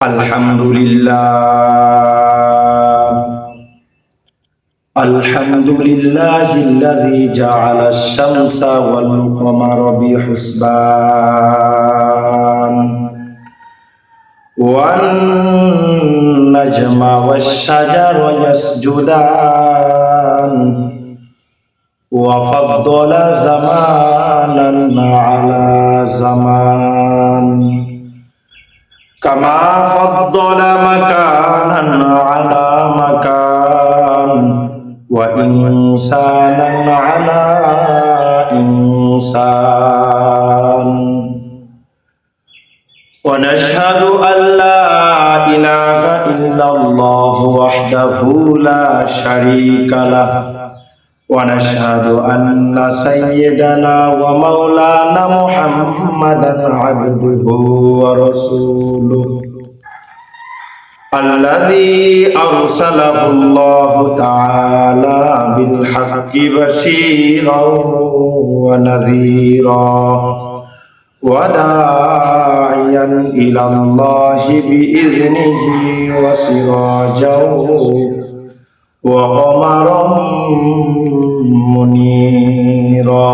আলহামদুলিল্লাহ الذي جعل الشمس والقمر بحسبان والنجم والشجر يسجدان وفضل زمانا على زمان كما فضل مكانا على مكان وإنسانا على إنسان ونشهد أن لا إله إلا الله وحده لا شريك له ونشهد أن سيدنا ومولانا محمدا عبده ورسوله الذي أرسله الله تعالى بالحق بشيرا ونذيرا وداعيا إلى الله بإذنه وسراجا وقمرا منيرا